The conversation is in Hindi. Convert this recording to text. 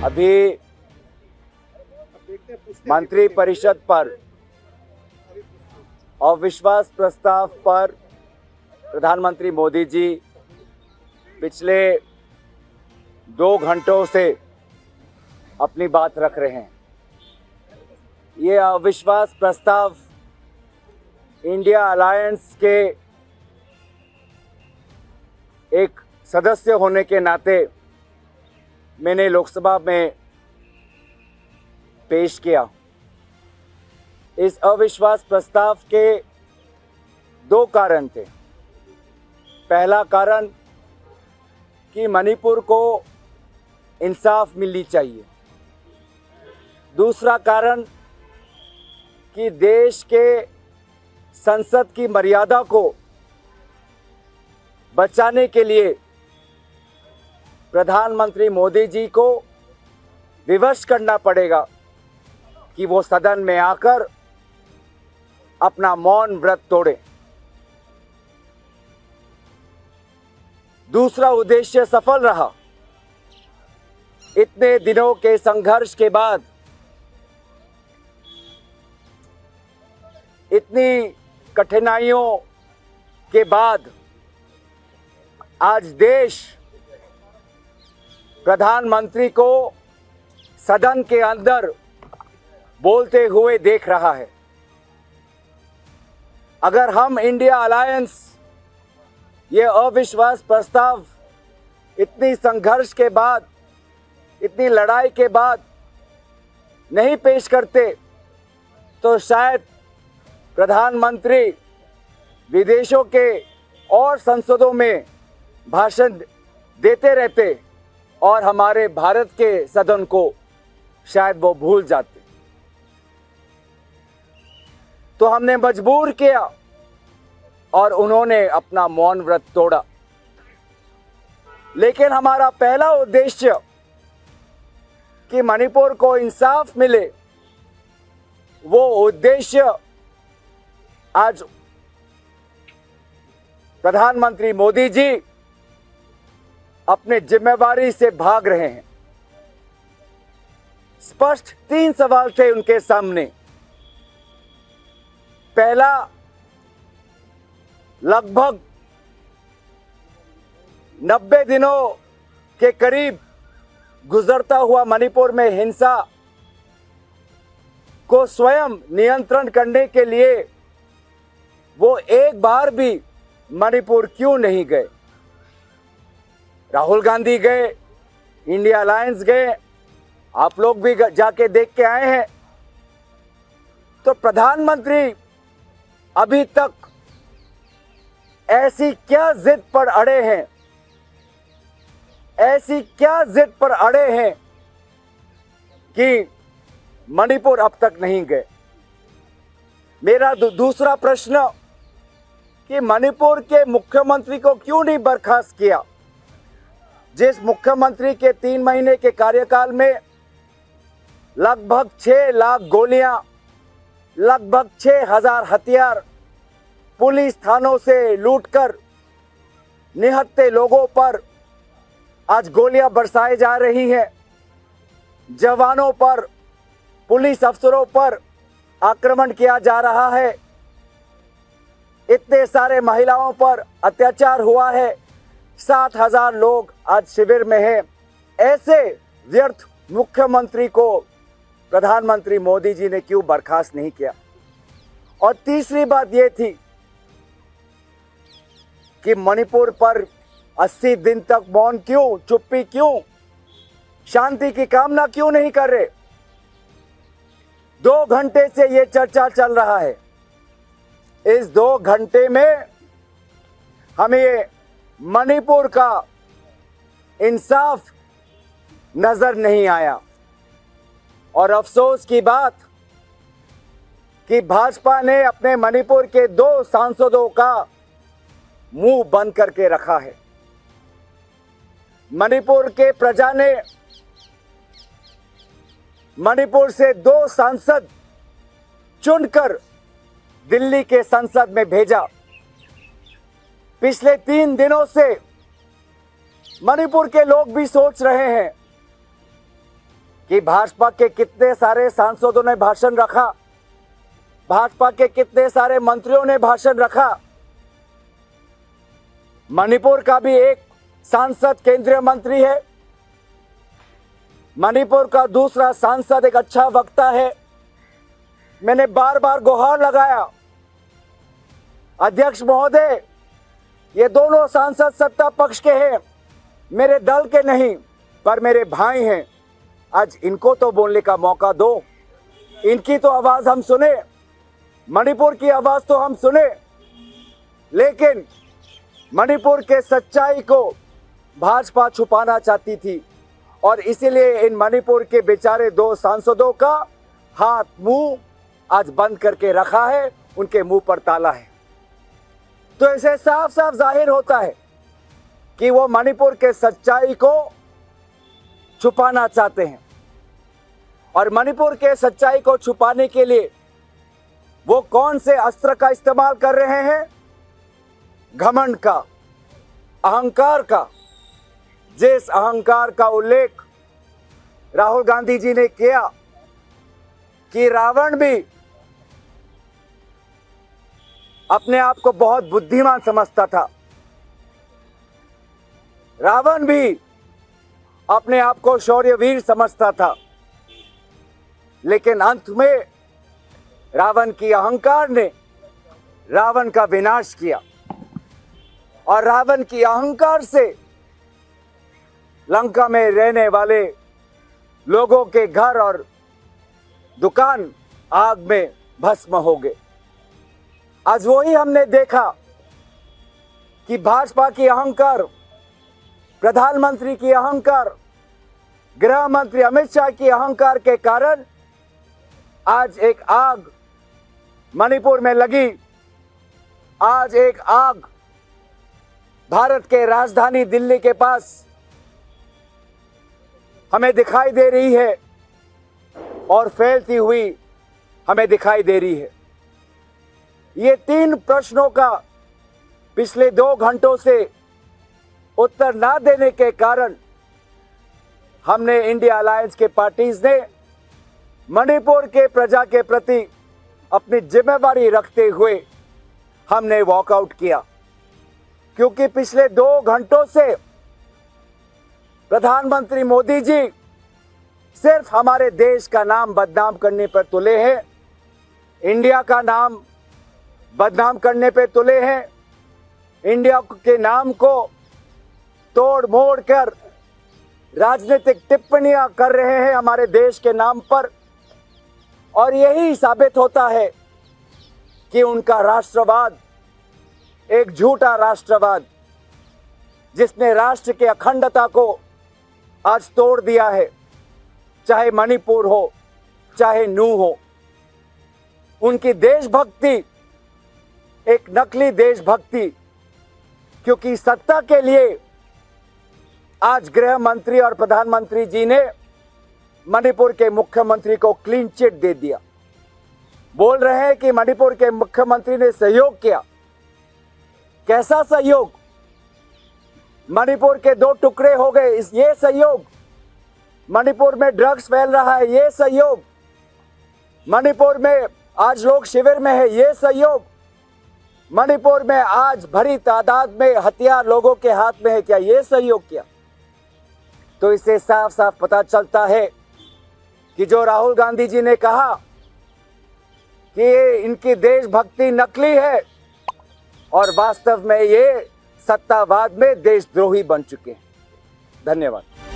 अभी मंत्री परिषद पर अविश्वास प्रस्ताव पर प्रधानमंत्री मोदी जी पिछले 2 घंटों से अपनी बात रख रहे हैं। ये अविश्वास प्रस्ताव इंडिया अलायंस के एक सदस्य होने के नाते मैंने लोकसभा में पेश किया। इस अविश्वास प्रस्ताव के 2 कारण थे। पहला कारण कि मणिपुर को इंसाफ मिलनी चाहिए। दूसरा कारण कि देश के संसद की मर्यादा को बचाने के लिए प्रधानमंत्री मोदी जी को विवश करना पड़ेगा कि वो सदन में आकर अपना मौन व्रत तोड़े। दूसरा उद्देश्य सफल रहा। इतने दिनों के संघर्ष के बाद, इतनी कठिनाइयों के बाद आज देश प्रधानमंत्री को सदन के अंदर बोलते हुए देख रहा है। अगर हम इंडिया अलायंस ये अविश्वास प्रस्ताव इतनी संघर्ष के बाद, इतनी लड़ाई के बाद नहीं पेश करते तो शायद प्रधानमंत्री विदेशों के और संसदों में भाषण देते रहते और हमारे भारत के सदन को शायद वो भूल जाते। तो हमने मजबूर किया और उन्होंने अपना मौन व्रत तोड़ा। लेकिन हमारा पहला उद्देश्य कि मणिपुर को इंसाफ मिले, वो उद्देश्य आज प्रधानमंत्री मोदी जी अपने जिम्मेवारी से भाग रहे हैं। स्पष्ट 3 सवाल थे उनके सामने। पहला, लगभग 90 दिनों के करीब गुजरता हुआ मणिपुर में हिंसा को स्वयं नियंत्रण करने के लिए वो एक बार भी मणिपुर क्यों नहीं गए? राहुल गांधी गए, इंडिया अलायंस गए, आप लोग भी जाके देख के आए हैं। तो प्रधानमंत्री अभी तक ऐसी क्या जिद पर अड़े हैं, ऐसी क्या जिद पर अड़े हैं कि मणिपुर अब तक नहीं गए? मेरा दूसरा प्रश्न कि मणिपुर के मुख्यमंत्री को क्यों नहीं बर्खास्त किया? जिस मुख्यमंत्री के 3 महीने के कार्यकाल में लगभग 6 लाख गोलियां, लगभग 6,000 हथियार पुलिस थानों से लूटकर निहत्थे लोगों पर आज गोलियां बरसाई जा रही हैं, जवानों पर, पुलिस अफसरों पर आक्रमण किया जा रहा है, इतने सारे महिलाओं पर अत्याचार हुआ है, 7,000 लोग आज शिविर में हैं। ऐसे व्यर्थ मुख्यमंत्री को प्रधानमंत्री मोदी जी ने क्यों बर्खास्त नहीं किया? और तीसरी बात यह थी कि मणिपुर पर 80 दिन तक मौन क्यों, चुप्पी क्यों, शांति की कामना क्यों नहीं कर रहे? 2 घंटे से यह चर्चा चल रहा है। इस 2 घंटे में हमें मणिपुर का इंसाफ नजर नहीं आया। और अफसोस की बात कि भाजपा ने अपने मणिपुर के 2 सांसदों का मुंह बंद करके रखा है। मणिपुर के प्रजा ने मणिपुर से 2 सांसद चुनकर दिल्ली के संसद में भेजा। पिछले 3 दिनों से मणिपुर के लोग भी सोच रहे हैं कि भाजपा के कितने सारे सांसदों ने भाषण रखा, भाजपा के कितने सारे मंत्रियों ने भाषण रखा। मणिपुर का भी एक सांसद केंद्रीय मंत्री है, मणिपुर का दूसरा सांसद एक अच्छा वक्ता है। मैंने बार बार गुहार लगाया, अध्यक्ष महोदय, ये दोनों सांसद सत्ता पक्ष के हैं, मेरे दल के नहीं, पर मेरे भाई हैं। आज इनको तो बोलने का मौका दो, इनकी तो आवाज हम सुने, मणिपुर की आवाज तो हम सुने। लेकिन मणिपुर के सच्चाई को भाजपा छुपाना चाहती थी और इसीलिए इन मणिपुर के बेचारे दो सांसदों का हाथ मुंह आज बंद करके रखा है, उनके मुंह पर ताला है। तो इसे साफ साफ जाहिर होता है कि वो मणिपुर के सच्चाई को छुपाना चाहते हैं और मणिपुर के सच्चाई को छुपाने के लिए वो कौन से अस्त्र का इस्तेमाल कर रहे हैं? घमंड का, अहंकार का। जिस अहंकार का उल्लेख राहुल गांधी जी ने किया कि रावण भी अपने आप को बहुत बुद्धिमान समझता था, रावण भी अपने आप को शौर्यवीर समझता था, लेकिन अंत में रावण की अहंकार ने रावण का विनाश किया और रावण की अहंकार से लंका में रहने वाले लोगों के घर और दुकान आग में भस्म हो गए। आज वही हमने देखा कि भाजपा की अहंकार, प्रधानमंत्री की अहंकार, गृह मंत्री अमित शाह की अहंकार के कारण आज एक आग मणिपुर में लगी। आज एक आग भारत के राजधानी दिल्ली के पास हमें दिखाई दे रही है और फैलती हुई हमें दिखाई दे रही है। ये 3 प्रश्नों का पिछले 2 घंटों से उत्तर ना देने के कारण हमने इंडिया अलायंस के पार्टीज ने मणिपुर के प्रजा के प्रति अपनी जिम्मेवारी रखते हुए हमने वॉकआउट किया, क्योंकि पिछले 2 घंटों से प्रधानमंत्री मोदी जी सिर्फ हमारे देश का नाम बदनाम करने पर तुले हैं, इंडिया का नाम बदनाम करने पे तुले हैं, इंडिया के नाम को तोड़ मोड़ कर राजनीतिक टिप्पणियां कर रहे हैं हमारे देश के नाम पर। और यही साबित होता है कि उनका राष्ट्रवाद एक झूठा राष्ट्रवाद, जिसने राष्ट्र की अखंडता को आज तोड़ दिया है, चाहे मणिपुर हो चाहे नू हो। उनकी देशभक्ति एक नकली देशभक्ति, क्योंकि सत्ता के लिए आज गृह मंत्री और प्रधानमंत्री जी ने मणिपुर के मुख्यमंत्री को क्लीन चिट दे दिया। बोल रहे हैं कि मणिपुर के मुख्यमंत्री ने सहयोग किया। कैसा सहयोग? मणिपुर के 2 टुकड़े हो गए, ये सहयोग? मणिपुर में ड्रग्स फैल रहा है, ये सहयोग? मणिपुर में आज लोग शिविर में है, ये सहयोग? मणिपुर में आज भरी तादाद में हथियार लोगों के हाथ में है, क्या ये सहयोग किया? तो इससे साफ साफ पता चलता है कि जो राहुल गांधी जी ने कहा कि इनकी देशभक्ति नकली है और वास्तव में ये सत्तावाद में देशद्रोही बन चुके हैं। धन्यवाद।